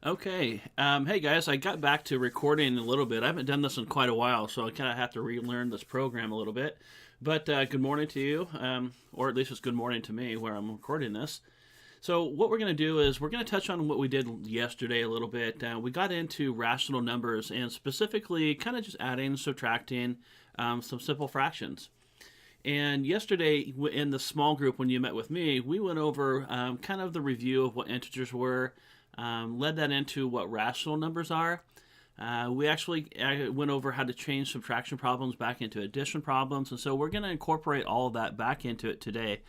Okay. Hey guys, I got back to recording a little bit. I haven't done this in quite a while, so I kind of have to relearn this program a little bit. But good morning to you, or at least it's good morning to me where I'm recording this. So what we're going to do is we're going to touch on what we did yesterday a little bit. We got into rational numbers and specifically kind of just adding, subtracting some simple fractions. And yesterday in the small group when you met with me, we went over kind of the review of what integers were, led that into what rational numbers are. We actually went over how to change subtraction problems back into addition problems, and so we're going to incorporate all of that back into it today.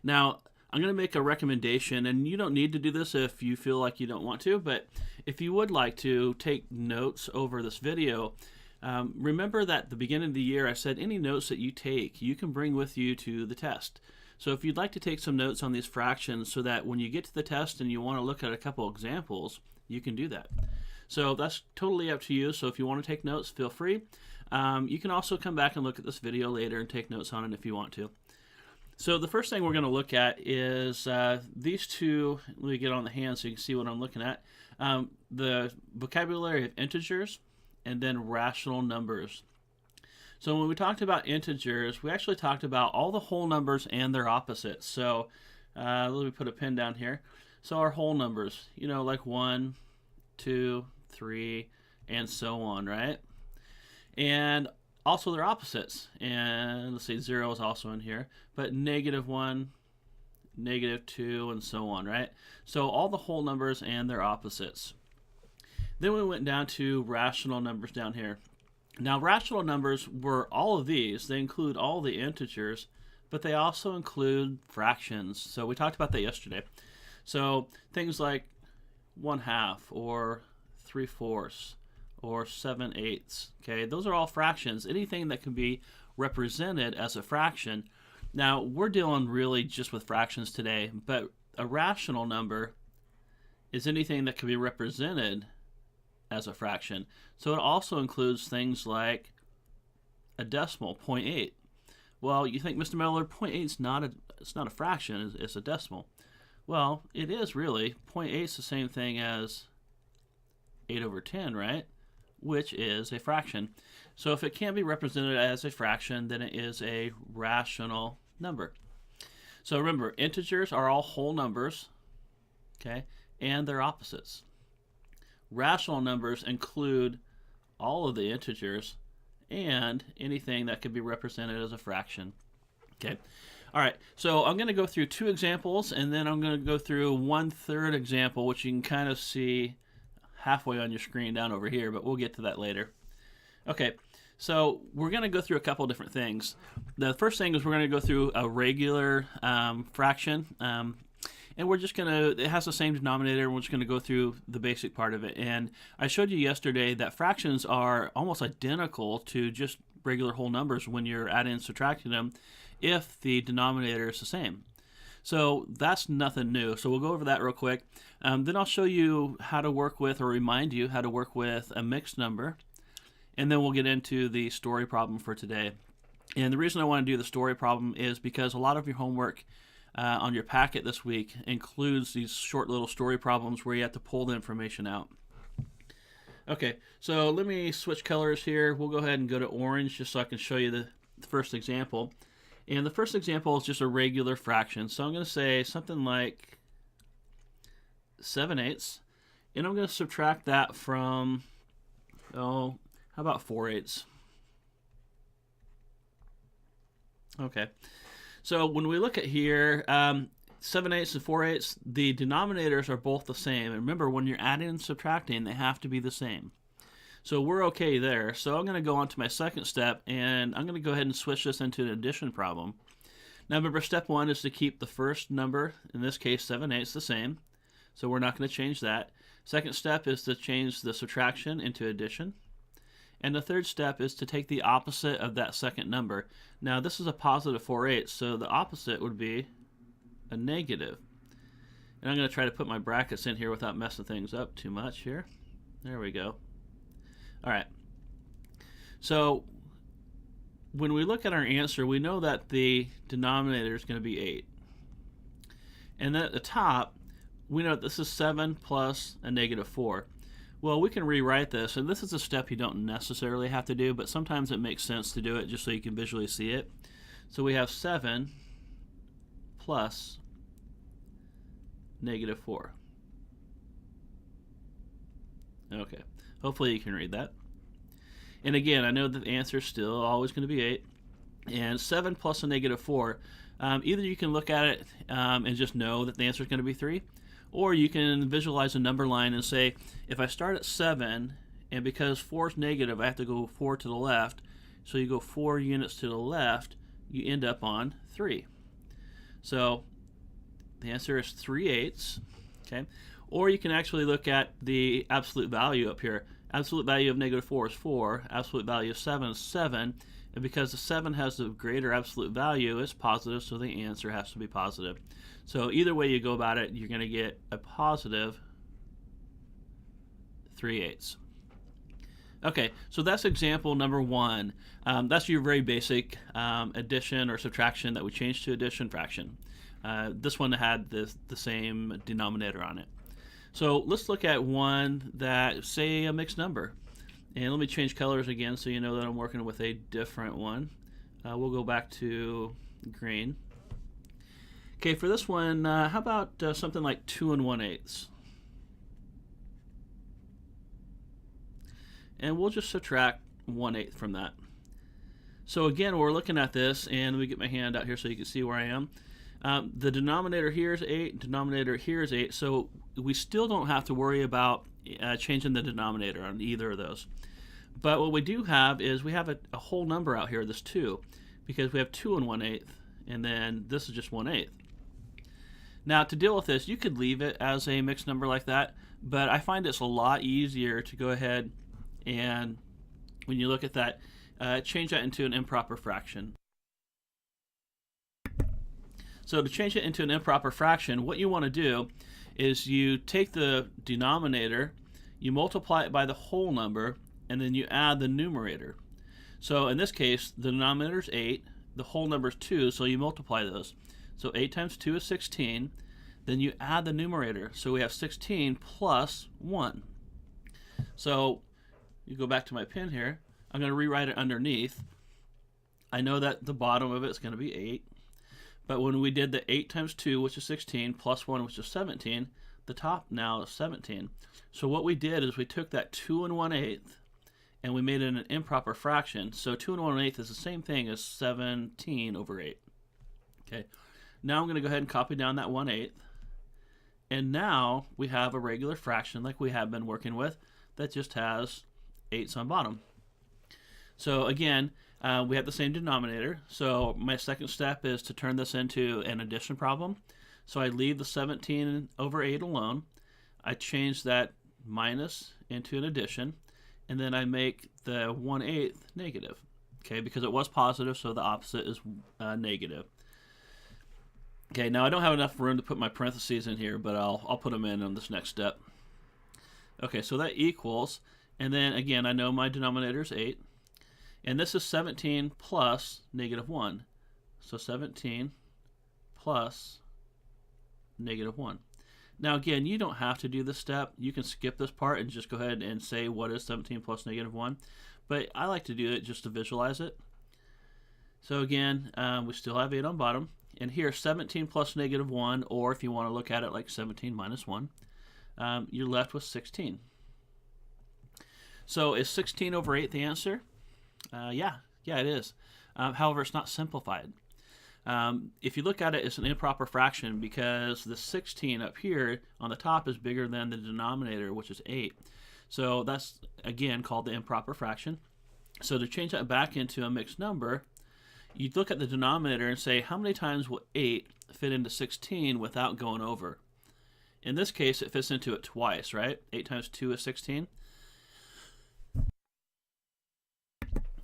Now, I'm going to make a recommendation, and you don't need to do this if you feel like you don't want to, but if you would like to take notes over this video, remember that at the beginning of the year I said any notes that you take, you can bring with you to the test. So if you'd like to take some notes on these fractions so that when you get to the test and you want to look at a couple examples, you can do that. So that's totally up to you. So if you want to take notes, feel free. You can also come back and look at this video later and take notes on it if you want to. So the first thing we're going to look at is these two. Let me get on the hand so you can see what I'm looking at. The vocabulary of integers and then rational numbers. So when we talked about integers, we actually talked about all the whole numbers and their opposites. So let me put a pin down here. So our whole numbers, like 1, 2, 3, and so on, right? And also their opposites. And let's see, 0 is also in here. But -1, -2, and so on, right? So all the whole numbers and their opposites. Then we went down to rational numbers down here. Now, rational numbers were all of these. They include all the integers, but they also include fractions. So we talked about that yesterday. So things like 1/2 or 3/4 or 7/8. Okay, those are all fractions. Anything that can be represented as a fraction. Now, we're dealing really just with fractions today, but a rational number is anything that can be represented as a fraction. So it also includes things like a decimal, 0.8. Well, you think, Mr. Miller, 0.8 is not a fraction, it's a decimal. Well, it is really. 0.8 is the same thing as 8/10, right? Which is a fraction. So if it can be represented as a fraction, then it is a rational number. So remember, integers are all whole numbers, okay, and their opposites. Rational numbers include all of the integers and anything that could be represented as a fraction. Okay. All right. So I'm going to go through 2 examples, and then I'm going to go through 1/3 example, which you can kind of see halfway on your screen down over here, but we'll get to that later. Okay. So we're going to go through a couple different things. The first thing is we're going to go through a regular fraction. And we're just going to, it has the same denominator, we're just going to go through the basic part of it. And I showed you yesterday that fractions are almost identical to just regular whole numbers when you're adding and subtracting them if the denominator is the same. So that's nothing new. So we'll go over that real quick. Then I'll show you how to work with, or remind you how to work with a mixed number. And then we'll get into the story problem for today. And the reason I want to do the story problem is because a lot of your homework on your packet this week includes these short little story problems where you have to pull the information out. Okay, so let me switch colors here. We'll go ahead and go to orange just so I can show you the first example. And the first example is just a regular fraction. So I'm going to say something like 7/8, and I'm going to subtract that from, how about 4/8? Okay. So when we look at here, 7/8 and 4/8, the denominators are both the same. And remember, when you're adding and subtracting, they have to be the same. So we're okay there. So I'm going to go on to my second step, and I'm going to go ahead and switch this into an addition problem. Now remember, step 1 is to keep the first number, in this case 7/8, the same. So we're not going to change that. Second step is to change the subtraction into addition. And the third step is to take the opposite of that second number. Now this is a positive 4/8, so the opposite would be a negative. And I'm going to try to put my brackets in here without messing things up too much here. There we go. All right. So when we look at our answer, we know that the denominator is going to be 8. And then at the top, we know this is 7 plus a negative 4. Well, we can rewrite this, and this is a step you don't necessarily have to do, but sometimes it makes sense to do it just so you can visually see it. So we have 7 plus negative 4. Okay, hopefully you can read that. And again, I know that the answer is still always going to be 8. And 7 plus a negative 4, either you can look at it and just know that the answer is going to be 3, or you can visualize a number line and say, if I start at 7, and because 4 is negative, I have to go 4 to the left, so you go 4 units to the left, you end up on 3. So the answer is 3/8. Okay? Or you can actually look at the absolute value up here. Absolute value of negative 4 is 4. Absolute value of 7 is 7. And because the 7 has the greater absolute value, it's positive, so the answer has to be positive. So either way you go about it, you're going to get a positive 3/8. Okay, so that's example number 1. That's your very basic addition or subtraction that we changed to addition fraction. This one had the same denominator on it. So let's look at one that, say, a mixed number. And let me change colors again so you know that I'm working with a different one. We'll go back to green. Okay, for this one, how about something like 2 1/8? And we'll just subtract 1/8 from that. So again, we're looking at this, and let me get my hand out here so you can see where I am. The denominator here is 8, denominator here is 8, so we still don't have to worry about changing the denominator on either of those. But what we do have is we have a whole number out here, this 2, because we have 2 1/8, and then this is just 1/8. Now, to deal with this, you could leave it as a mixed number like that, but I find it's a lot easier to go ahead and, when you look at that, change that into an improper fraction. So to change it into an improper fraction, what you want to do is you take the denominator, you multiply it by the whole number, and then you add the numerator. So in this case, the denominator is 8, the whole number is 2, so you multiply those. So 8 times 2 is 16. Then you add the numerator. So we have 16 plus 1. So you go back to my pen here. I'm going to rewrite it underneath. I know that the bottom of it is going to be 8. But when we did the 8 times 2, which is 16, plus 1, which is 17, the top now is 17. So what we did is we took that 2 1/8 and we made it an improper fraction. So 2 1/8 is the same thing as 17 over 8. Okay. Now I'm going to go ahead and copy down that 1/8. And now we have a regular fraction like we have been working with that just has 8s on bottom. So again, we have the same denominator. So my second step is to turn this into an addition problem. So I leave the 17 over 8 alone. I change that minus into an addition. And then I make the 1/8 negative. Okay, because it was positive, so the opposite is negative. Okay, now I don't have enough room to put my parentheses in here, but I'll put them in on this next step. Okay, so that equals, and then again, I know my denominator is 8. And this is 17 plus negative 1. So 17 plus negative 1. Now again, you don't have to do this step. You can skip this part and just go ahead and say what is 17 plus negative 1. But I like to do it just to visualize it. So again, we still have 8 on bottom. And here, 17 plus negative 1, or if you want to look at it like 17 minus 1, you're left with 16. So is 16 over 8 the answer? Yeah, it is. However, it's not simplified. If you look at it, it's an improper fraction because the 16 up here on the top is bigger than the denominator, which is 8. So that's, again, called the improper fraction. So to change that back into a mixed number, you look at the denominator and say, how many times will 8 fit into 16 without going over? In this case, it fits into it twice, right? 8 times 2 is 16.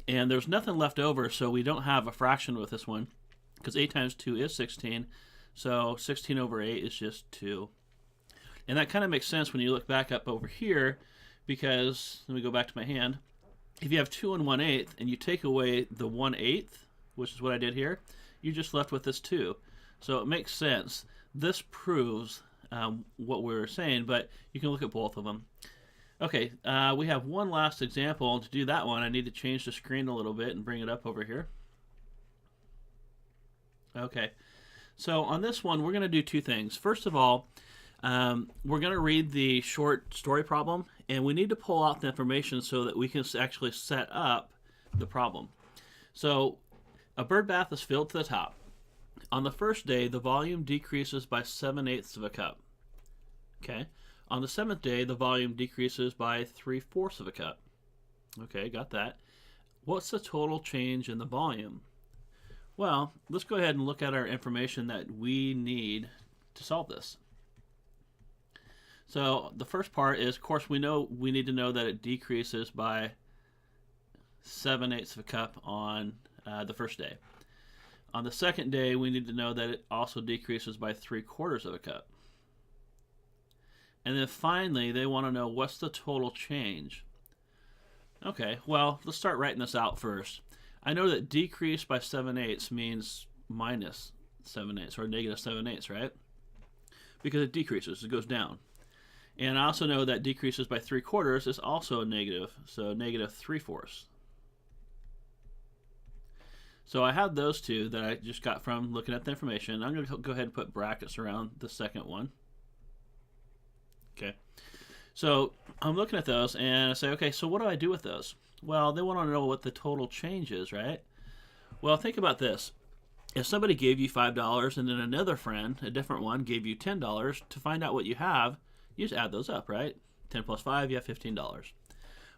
And there's nothing left over, so we don't have a fraction with this one, because 8 times 2 is 16, so 16 over 8 is just 2. And that kind of makes sense when you look back up over here, because, let me go back to my hand, if you have 2 1/8, and you take away the 1/8, which is what I did here, you're just left with this 2. So it makes sense. This proves what we were saying, but you can look at both of them. Okay, we have one last example. To do that one, I need to change the screen a little bit and bring it up over here. Okay, so on this one, we're going to do two things. First of all, we're going to read the short story problem, and we need to pull out the information so that we can actually set up the problem. So a bird bath is filled to the top. On the first day, the volume decreases by 7/8 of a cup. Okay. On the seventh day, the volume decreases by 3/4 of a cup. Okay, got that. What's the total change in the volume? Well, let's go ahead and look at our information that we need to solve this. So the first part is, of course, we need to know that it decreases by 7/8 of a cup on the first day. On the second day, we need to know that it also decreases by 3/4 of a cup. And then finally, they want to know what's the total change. Okay, well, let's start writing this out first. I know that decrease by 7/8 means minus 7/8 or negative 7/8, right? Because it decreases, it goes down. And I also know that decreases by 3/4 is also a negative, so negative 3/4. So I have those two that I just got from looking at the information. I'm going to go ahead and put brackets around the second one. Okay. So I'm looking at those and I say, okay, so what do I do with those? Well, they want to know what the total change is, right? Well, think about this. If somebody gave you $5 and then another friend, a different one, gave you $10, to find out what you have, you just add those up, right? 10 plus 5, you have $15.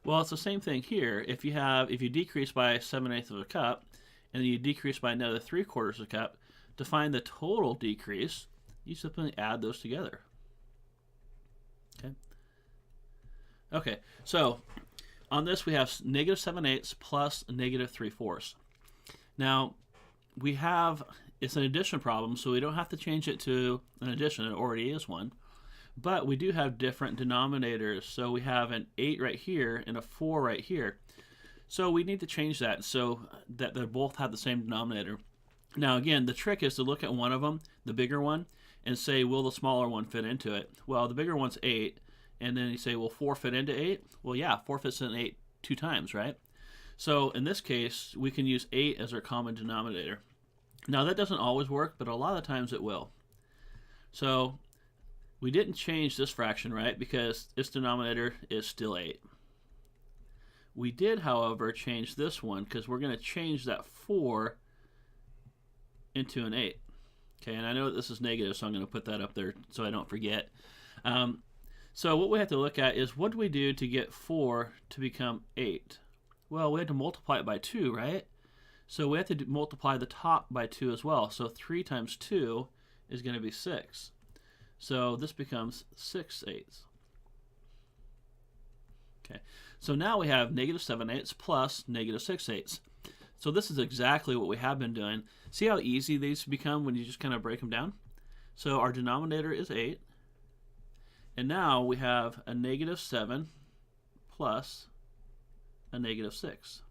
Well, it's the same thing here. If you decrease by 7/8 of a cup, and then you decrease by another 3/4 of a cup, to find the total decrease, you simply add those together. Okay. Okay, so on this we have negative 7/8 plus negative 3/4. Now, it's an addition problem, so we don't have to change it to an addition. It already is one. But we do have different denominators. So we have an 8 right here and a 4 right here. So we need to change that so that they both have the same denominator. Now again, the trick is to look at one of them, the bigger one, and say, will the smaller one fit into it? Well, the bigger one's 8. And then you say, will 4 fit into 8? Well, yeah, 4 fits in 8 two times, right? So in this case, we can use 8 as our common denominator. Now that doesn't always work, but a lot of times it will. So we didn't change this fraction, right? Because its denominator is still 8. We did, however, change this one because we're going to change that 4 into an 8. Okay, and I know that this is negative, so I'm going to put that up there so I don't forget. So what we have to look at is, what do we do to get 4 to become 8? Well, we had to multiply it by 2, right? So we have to multiply the top by 2 as well. So 3 times 2 is going to be 6. So this becomes 6/8. Okay, so now we have negative 7/8 plus negative 6/8. So this is exactly what we have been doing. See how easy these become when you just kind of break them down? So our denominator is 8. And now we have a negative 7 plus a negative 6.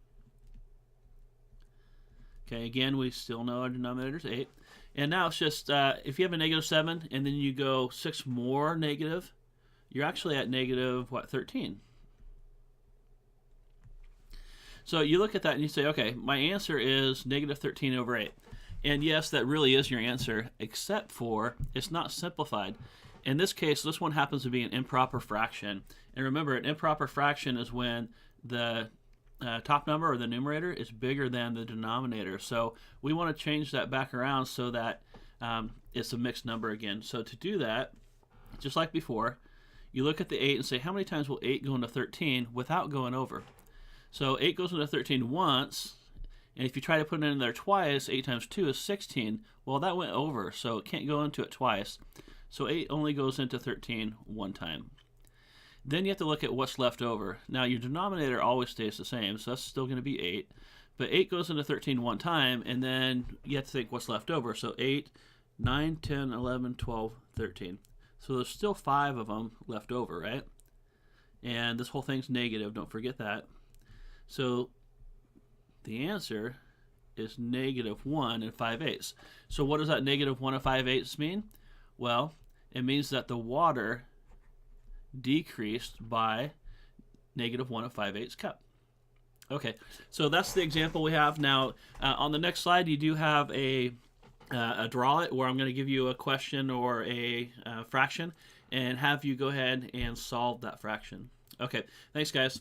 Okay, again, we still know our denominator is 8. And now it's just, if you have a negative 7 and then you go 6 more negative, you're actually at negative, 13? So you look at that and you say, okay, my answer is negative 13 over 8. And yes, that really is your answer, except for it's not simplified. In this case, this one happens to be an improper fraction. And remember, an improper fraction is when the top number, or the numerator, is bigger than the denominator. So we want to change that back around so that it's a mixed number again. So to do that, just like before, you look at the 8 and say, how many times will 8 go into 13 without going over? So 8 goes into 13 once, and if you try to put it in there twice, 8 times 2 is 16. Well, that went over, so it can't go into it twice. So 8 only goes into 13 one time. Then you have to look at what's left over. Now your denominator always stays the same, so that's still going to be 8. But 8 goes into 13 one time, and then you have to think what's left over. So 8, 9, 10, 11, 12, 13. So there's still 5 of them left over, right? And this whole thing's negative, don't forget that. So the answer is negative 1 and 5/8. So what does that negative 1 and 5/8 mean? Well, it means that the water decreased by -1 5/8 cup. Okay, so that's the example we have. Now, on the next slide, you do have a draw it, where I'm going to give you a question or a fraction and have you go ahead and solve that fraction. Okay, thanks guys.